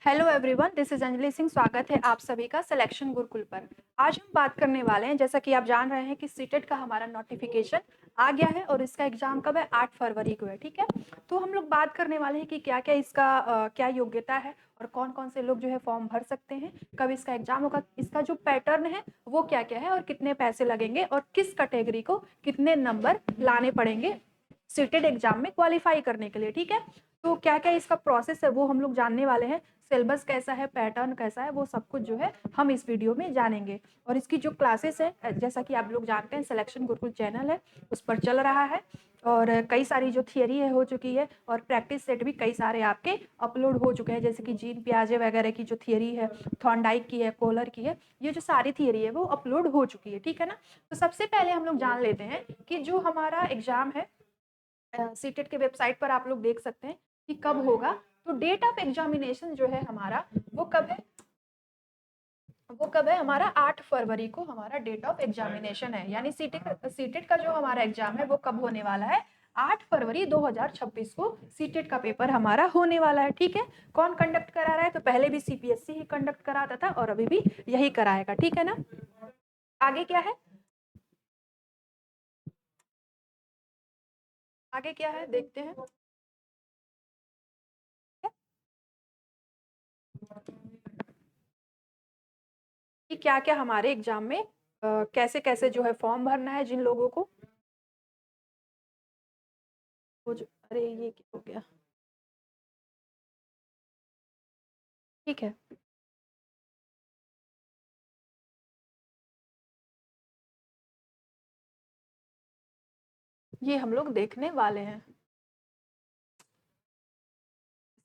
Hello everyone, this is Anjali Singh. स्वागत है आप सभी का सिलेक्शन गुरुकुल पर। आज हम बात करने वाले हैं, जैसा कि आप जान रहे हैं कि सीटेट का हमारा नोटिफिकेशन आ गया है और इसका एग्जाम कब है? 8 फरवरी को है। ठीक है, तो हम लोग बात करने वाले हैं कि क्या क्या इसका क्या योग्यता है और कौन कौन से लोग जो है फॉर्म भर सकते हैं, कब इसका एग्जाम होगा, इसका जो पैटर्न है वो क्या क्या है और कितने पैसे लगेंगे और किस कैटेगरी को कितने नंबर लाने पड़ेंगे सीटेट एग्जाम में क्वालिफाई करने के लिए। ठीक है, तो क्या क्या इसका प्रोसेस है वो हम लोग जानने वाले हैं। सिलेबस कैसा है, पैटर्न कैसा है, वो सब कुछ जो है हम इस वीडियो में जानेंगे। और इसकी जो क्लासेस है, जैसा कि आप लोग जानते हैं, सिलेक्शन गुरुकुल चैनल है उस पर चल रहा है और कई सारी जो थियरी है हो चुकी है और प्रैक्टिस सेट भी कई सारे आपके अपलोड हो चुके हैं, जैसे कि जीन पियाजे वगैरह की जो थियरी है, थॉर्नडाइक की है, कोलर की है, ये जो सारी थियरी है वो अपलोड हो चुकी है। ठीक है ना, तो सबसे पहले हम लोग जान लेते हैं कि जो हमारा एग्जाम है सीटेट के वेबसाइट पर आप लोग देख सकते हैं कि कब होगा। तो डेट ऑफ एग्जामिनेशन जो है हमारा वो कब है? वो कब है हमारा? 8 फरवरी को हमारा डेट ऑफ एग्जामिनेशन है। यानी सीटेट का जो हमारा एग्जाम है वो कब होने वाला है? 8 फरवरी 2026 को सीटेट का पेपर हमारा होने वाला है। ठीक है, कौन कंडक्ट करा रहा है? तो पहले भी सीपीएससी ही कंडक्ट कराता था और अभी भी यही कराएगा। ठीक है ना, आगे क्या है? आगे क्या है देखते हैं कि क्या क्या हमारे एग्जाम में कैसे कैसे जो है फॉर्म भरना है जिन लोगों को। वो जो अरे ये क्या हो गया? ठीक है, ये हम लोग देखने वाले हैं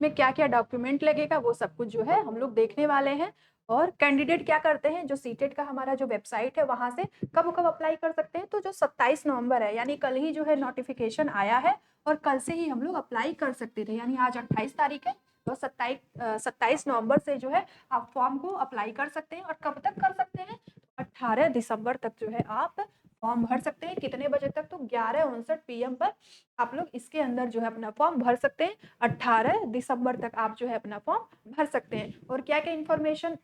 इसमें क्या क्या डॉक्यूमेंट लगेगा, वो सब कुछ जो है हम लोग देखने वाले हैं। और कैंडिडेट क्या करते हैं, जो सीटेट का हमारा जो वेबसाइट है वहां से कब कब अप्लाई कर सकते हैं? तो जो 27 नवंबर है, यानी कल ही जो है नोटिफिकेशन आया है और कल से ही हम लोग अप्लाई कर सकते थे। यानी आज 28 तारीख है, तो 27 नवंबर से जो है आप फॉर्म को अप्लाई कर सकते हैं। और कब तक कर सकते हैं? 18 दिसंबर तक जो है आप फॉर्म भर सकते हैं। कितने बजे तक? तो 11:59 PM पर आप लोग इसके अंदर जो है अपना फॉर्म भर सकते हैं। 18 दिसंबर तक आप जो है अपना फॉर्म भर सकते हैं। और क्या क्या इन्फॉर्मेशन,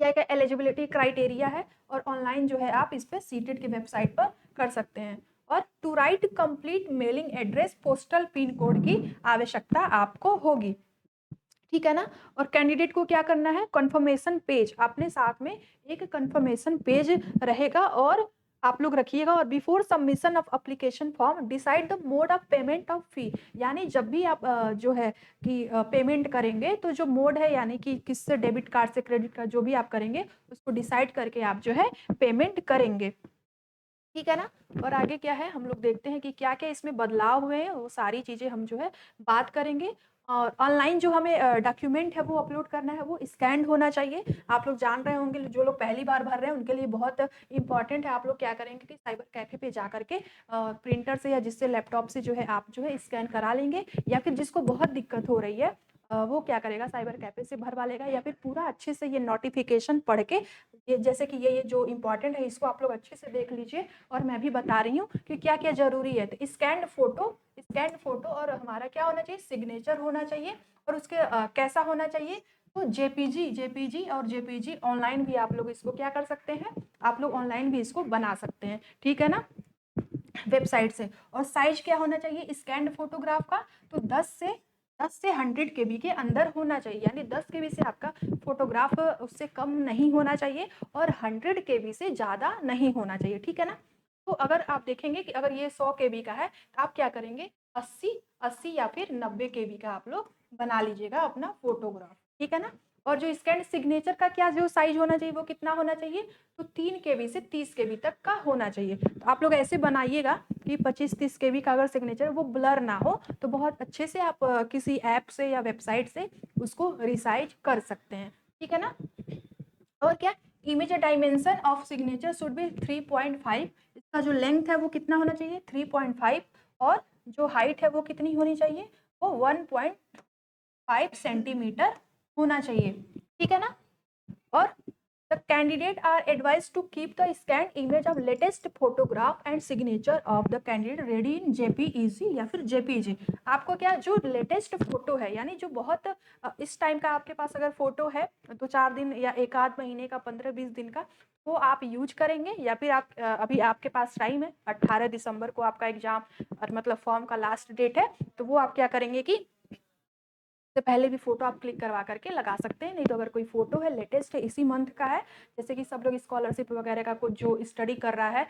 क्या क्या एलिजिबिलिटी क्राइटेरिया है और ऑनलाइन जो है आप इस पे सीटेट की वेबसाइट पर कर सकते हैं। और to write complete mailing address postal pin code की आवश्यकता आपको होगी। ठीक है ना, और कैंडिडेट को क्या करना है? कंफर्मेशन पेज अपने साथ में एक कंफर्मेशन पेज रहेगा और आप लोग रखिएगा। और before submission of application form decide the mode of payment of fee. यानी जब भी आप जो है कि पेमेंट करेंगे तो जो मोड है, यानी कि किससे, डेबिट कार्ड से, क्रेडिट कार्ड, जो भी आप करेंगे उसको डिसाइड करके आप जो है पेमेंट करेंगे। ठीक है ना, और आगे क्या है हम लोग देखते हैं कि क्या क्या इसमें बदलाव हुए हैं, वो सारी चीज़ें हम जो है बात करेंगे। और ऑनलाइन जो हमें डॉक्यूमेंट है वो अपलोड करना है, वो स्कैंड होना चाहिए। आप लोग जान रहे होंगे, जो लोग पहली बार भर रहे हैं उनके लिए बहुत इंपॉर्टेंट है। आप लोग क्या करेंगे कि साइबर कैफे पे जा करके प्रिंटर से या जिससे लैपटॉप से जो है आप जो है स्कैन करा लेंगे, या फिर जिसको बहुत दिक्कत हो रही है वो क्या करेगा, साइबर कैफे से भरवा लेगा, या फिर पूरा अच्छे से ये नोटिफिकेशन पढ़ के, ये जैसे कि ये जो इम्पोर्टेंट है इसको आप लोग अच्छे से देख लीजिए। और मैं भी बता रही हूँ कि क्या क्या जरूरी है। तो स्कैंड फोटो और हमारा क्या होना चाहिए? सिग्नेचर होना चाहिए। और उसके कैसा होना चाहिए? तो जेपीजी और जेपीजी ऑनलाइन भी आप लोग इसको क्या कर सकते हैं? आप लोग ऑनलाइन भी इसको बना सकते हैं। ठीक है ना, वेबसाइट से। और साइज क्या होना चाहिए स्कैंड फोटोग्राफ का? तो 10 से 100 KB के अंदर होना चाहिए। यानी 10 KB से आपका फोटोग्राफ उससे कम नहीं होना चाहिए और 100 KB से ज़्यादा नहीं होना चाहिए। ठीक है ना, तो अगर आप देखेंगे कि अगर ये 100 KB का है तो आप क्या करेंगे? 80 या फिर 90 KB का आप लोग बना लीजिएगा अपना फोटोग्राफ। ठीक है ना, और जो स्कैन सिग्नेचर का क्या जो साइज होना चाहिए वो कितना होना चाहिए? तो 3 KB से 30 KB तक का होना चाहिए। तो आप लोग ऐसे बनाइएगा कि 25-30 KB का अगर सिग्नेचर वो ब्लर ना हो, तो बहुत अच्छे से आप किसी ऐप से या वेबसाइट से उसको रिसाइज कर सकते हैं। ठीक है ना, और क्या? Image dimension of signature should be 3.5। इसका जो लेंथ है वो कितना होना चाहिए? 3.5। और जो हाइट है वो कितनी होनी चाहिए? वो 1.5 सेंटीमीटर होना चाहिए। ठीक है ना, और the candidate are advise to keep the scan image of latest photograph and signature of the candidate ready in JPEG या फिर जेपीजी। आपको क्या जो लेटेस्ट फोटो है, यानी जो बहुत इस टाइम का आपके पास अगर फोटो है तो 4 दिन या एक आध महीने का, 15-20 दिन का, वो आप यूज करेंगे, या फिर आप अभी आपके पास टाइम है, 18 दिसंबर को आपका एग्जाम और मतलब फॉर्म का लास्ट डेट है, तो वो आप क्या करेंगे कि से पहले भी फोटो आप क्लिक करवा करके लगा सकते हैं। नहीं तो अगर कोई फोटो है लेटेस्ट है, इसी मंथ का है, जैसे कि सब लोग स्कॉलरशिप वगैरह का कुछ जो स्टडी कर रहा है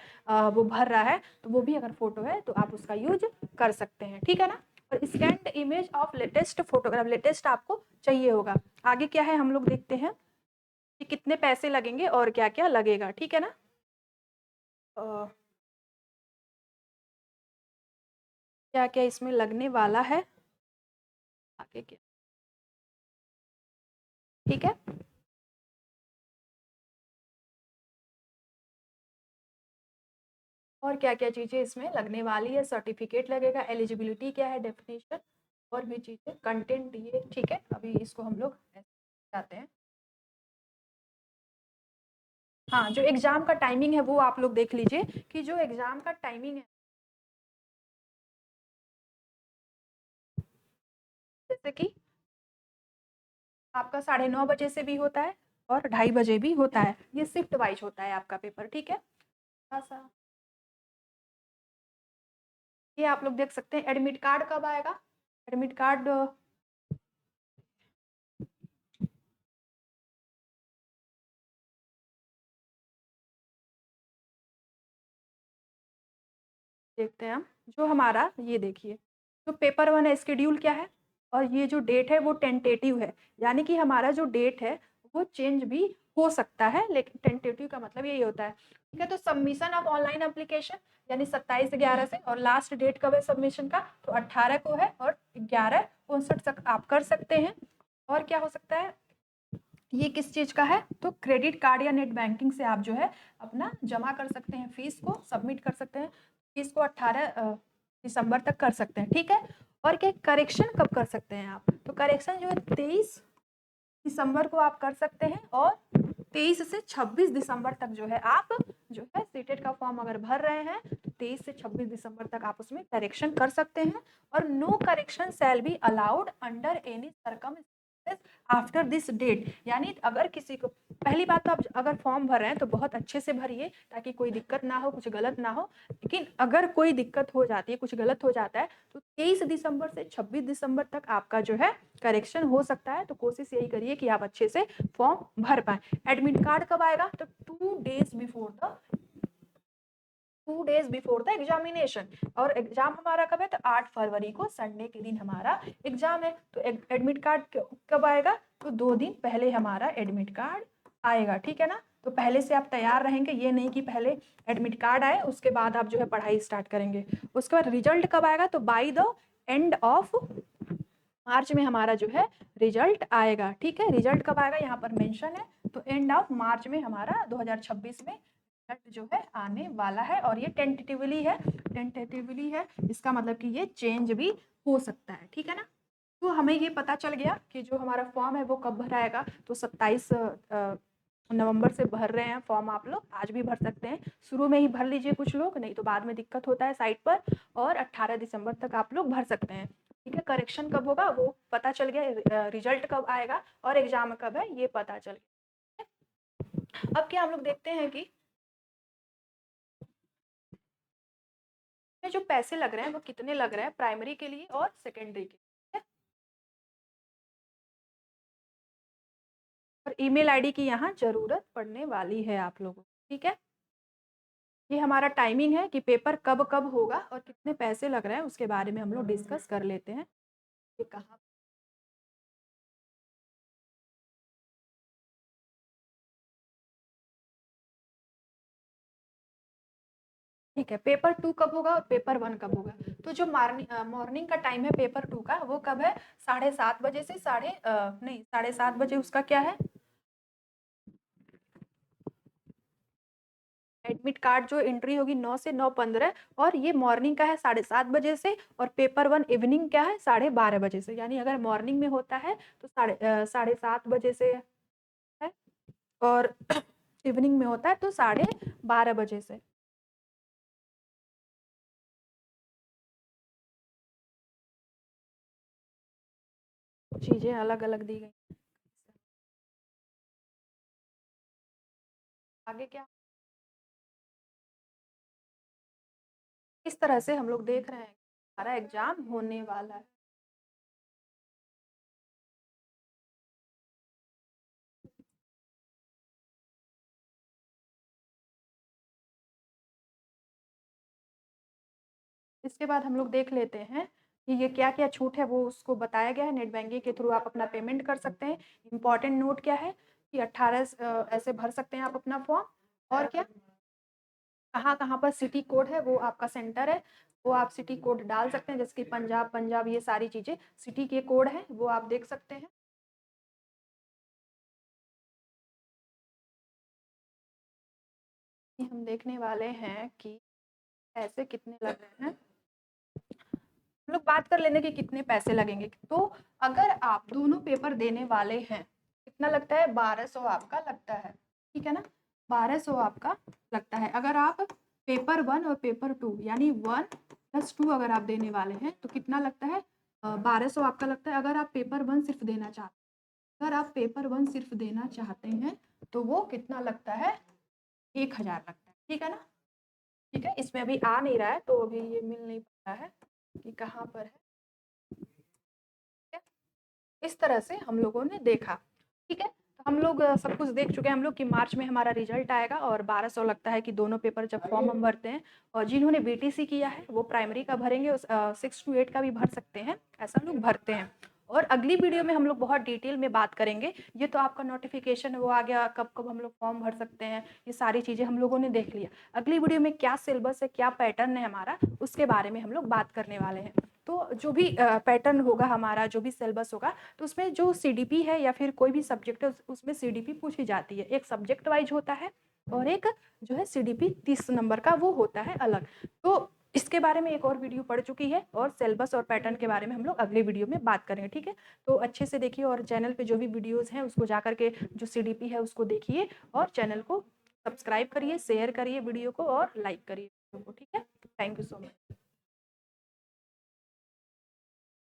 वो भर रहा है, तो वो भी अगर फोटो है तो आप उसका यूज कर सकते हैं, ठीक है ना। और scanned image of latest photograph, latest आपको चाहिए होगा। आगे क्या है हम लोग देखते हैं कि कितने पैसे लगेंगे और क्या क्या लगेगा, ठीक है ना। क्या क्या इसमें लगने वाला है, आगे क्या, ठीक है। और क्या क्या चीज़ें इसमें लगने वाली है, सर्टिफिकेट लगेगा, एलिजिबिलिटी क्या है, डेफिनेशन और भी चीज़ें, कंटेंट ये, ठीक है। अभी इसको हम लोग जाते हैं। हाँ, जो एग्जाम का टाइमिंग है वो आप लोग देख लीजिए कि जो एग्जाम का टाइमिंग है, जैसे कि आपका 9:30 बजे से भी होता है और 2:30 बजे भी होता है, ये शिफ्ट वाइज होता है आपका पेपर, ठीक है। थोड़ा सा ये आप लोग देख सकते हैं, एडमिट कार्ड कब आएगा, एडमिट कार्ड देखते हैं हम। जो हमारा ये देखिए, जो पेपर 1 है स्केड्यूल क्या है, और ये जो डेट है वो टेंटेटिव है, यानी कि हमारा जो डेट है वो चेंज भी हो सकता है, लेकिन टेंटेटिव का मतलब यही होता है, ठीक है। तो सबमिशन ऑफ ऑनलाइन एप्लीकेशन यानी 27/11 से, और लास्ट डेट कब है सबमिशन का, तो 18 को है, और 11/59 तक आप कर सकते हैं। और क्या हो सकता है, ये किस चीज़ का है, तो क्रेडिट कार्ड या नेट बैंकिंग से आप जो है अपना जमा कर सकते हैं, फीस को सबमिट कर सकते हैं, फीस को 18 दिसंबर तक कर सकते हैं, ठीक है। और क्या करेक्शन कब कर सकते हैं आप, तो करेक्शन जो है 23 दिसंबर को आप कर सकते हैं, और 23 से 26 दिसंबर तक जो है आप जो है सीटेट का फॉर्म अगर भर रहे हैं तो 23 से 26 दिसंबर तक आप उसमें करेक्शन कर सकते हैं। और no correction shall be allowed under any circumstances after this date, यानी अगर किसी को, पहली बात तो आप अगर फॉर्म भर रहे हैं तो बहुत अच्छे से भरिए ताकि कोई दिक्कत ना हो, कुछ गलत ना हो। लेकिन अगर कोई दिक्कत हो जाती है, कुछ गलत हो जाता है, तो 23 दिसंबर से 26 दिसंबर तक आपका जो है करेक्शन हो सकता है। तो कोशिश यही करिए कि आप अच्छे से फॉर्म भर पाए। एडमिट कार्ड कब आएगा, तो 2 डेज बिफोर द एग्जामिनेशन, और एग्जाम हमारा कब है, तो 8 फरवरी को संडे के दिन हमारा एग्जाम है। तो एडमिट कार्ड कब आएगा, तो 2 दिन पहले हमारा एडमिट कार्ड आएगा, ठीक है ना। तो पहले से आप तैयार रहेंगे, ये नहीं कि पहले एडमिट कार्ड आए उसके बाद आप जो है पढ़ाई स्टार्ट करेंगे। उसके बाद रिजल्ट कब आएगा, तो by the end of March में हमारा जो है रिजल्ट आएगा, ठीक है। रिजल्ट कब आएगा यहाँ पर मेंशन है, तो एंड ऑफ मार्च में हमारा 2026 में रिजल्ट जो है आने वाला है। और ये टेंटेटिवली है, इसका मतलब कि ये चेंज भी हो सकता है, ठीक है ना। तो हमें ये पता चल गया कि जो हमारा फॉर्म है वो कब भराएगा, तो 27 नवंबर से भर रहे हैं फॉर्म, आप लोग आज भी भर सकते हैं, शुरू में ही भर लीजिए कुछ लोग, नहीं तो बाद में दिक्कत होता है साइट पर, और 18 दिसंबर तक आप लोग भर सकते हैं, ठीक है। करेक्शन कब होगा वो पता चल गया, रिजल्ट कब आएगा और एग्जाम कब है ये पता चल गया। अब क्या हम लोग देखते हैं कि जो पैसे लग रहे हैं वो कितने लग रहे हैं प्राइमरी के लिए और सेकेंडरी के लिए, और ईमेल आईडी की यहाँ जरूरत पड़ने वाली है आप लोगों को, ठीक है। ये हमारा टाइमिंग है कि पेपर कब कब होगा और कितने पैसे लग रहे हैं, उसके बारे में हम लोग डिस्कस कर लेते हैं कि कहाँ, ठीक है। पेपर 2 कब होगा और पेपर 1 कब होगा, तो जो मॉर्निंग का टाइम है पेपर 2 का, वो कब है, 7:30 बजे से नहीं 7:30 बजे उसका क्या है, एडमिट कार्ड जो एंट्री होगी 9 से 9:15, और ये मॉर्निंग का है 7:30 बजे से, और पेपर 1 इवनिंग क्या है 12:30 बजे से, यानी अगर मॉर्निंग में होता है तो 7:30 बजे से है, और इवनिंग में होता है तो 12:30 बजे से। चीजें अलग अलग दी गई। आगे क्या, इस तरह से हम लोग देख रहे हैं हमारा एग्जाम होने वाला है। इसके बाद हम लोग देख लेते हैं कि ये क्या क्या छूट है, वो उसको बताया गया है। नेट बैंकिंग के थ्रू आप अपना पेमेंट कर सकते हैं। इंपॉर्टेंट नोट क्या है कि 18 ऐसे भर सकते हैं आप अपना फॉर्म। और क्या, कहाँ कहाँ पर सिटी कोड है, वो आपका सेंटर है, वो आप सिटी कोड डाल सकते हैं। जैसे कि पंजाब, पंजाब, ये सारी चीज़ें सिटी के कोड हैं, वो आप देख सकते हैं। हम देखने वाले हैं कि पैसे कितने लग रहे हैं। हम लोग बात कर लेंगे कि कितने पैसे लगेंगे। तो अगर आप दोनों पेपर देने वाले हैं, कितना लगता है, 1200 आपका लगता है, ठीक है ना। 1200 आपका लगता है। अगर आप पेपर 1 और पेपर 2 यानी 1+2 अगर आप देने वाले हैं तो कितना लगता है, 1200 आपका लगता है। अगर आप पेपर 1 सिर्फ देना चाहते हैं, अगर आप पेपर 1 सिर्फ देना चाहते हैं तो वो कितना लगता है, 1000 लगता है, ठीक है ना। ठीक है, इसमें अभी आ नहीं रहा है तो अभी ये मिल नहीं पा रहा है कि कहाँ पर है। इस तरह से हम लोगों ने देखा, ठीक है। तो हम लोग सब कुछ देख चुके हैं हम लोग कि मार्च में हमारा रिजल्ट आएगा और 1200 लगता है कि दोनों पेपर जब फॉर्म हम भरते हैं। और जिन्होंने बीटीसी किया है वो प्राइमरी का भरेंगे, 6 to 8 का भी भर सकते हैं, ऐसा लोग भरते हैं। और अगली वीडियो में हम लोग बहुत डिटेल में बात करेंगे। ये तो आपका नोटिफिकेशन वो आ गया, कब कब हम लोग फॉर्म भर सकते हैं, ये सारी चीज़ें हम लोगों ने देख लिया। अगली वीडियो में क्या सिलेबस है, क्या पैटर्न है हमारा, उसके बारे में हम लोग बात करने वाले हैं। तो जो भी पैटर्न होगा हमारा, जो भी सिलेबस होगा, तो उसमें जो सीडीपी है या फिर कोई भी सब्जेक्ट है उसमें सीडीपी पूछी जाती है। एक सब्जेक्ट वाइज होता है और एक जो है सीडीपी 30 नंबर का वो होता है अलग। तो इसके बारे में एक और वीडियो पड़ चुकी है और सिलेबस और पैटर्न के बारे में हम लोग अगले वीडियो में बात करेंगे, ठीक है। तो अच्छे से देखिए और चैनल पे जो भी वीडियोस हैं उसको जा करके जो सीडीपी है उसको देखिए और चैनल को सब्सक्राइब करिए, शेयर करिए वीडियो को और लाइक करिए वीडियो को, ठीक है। Thank you so much.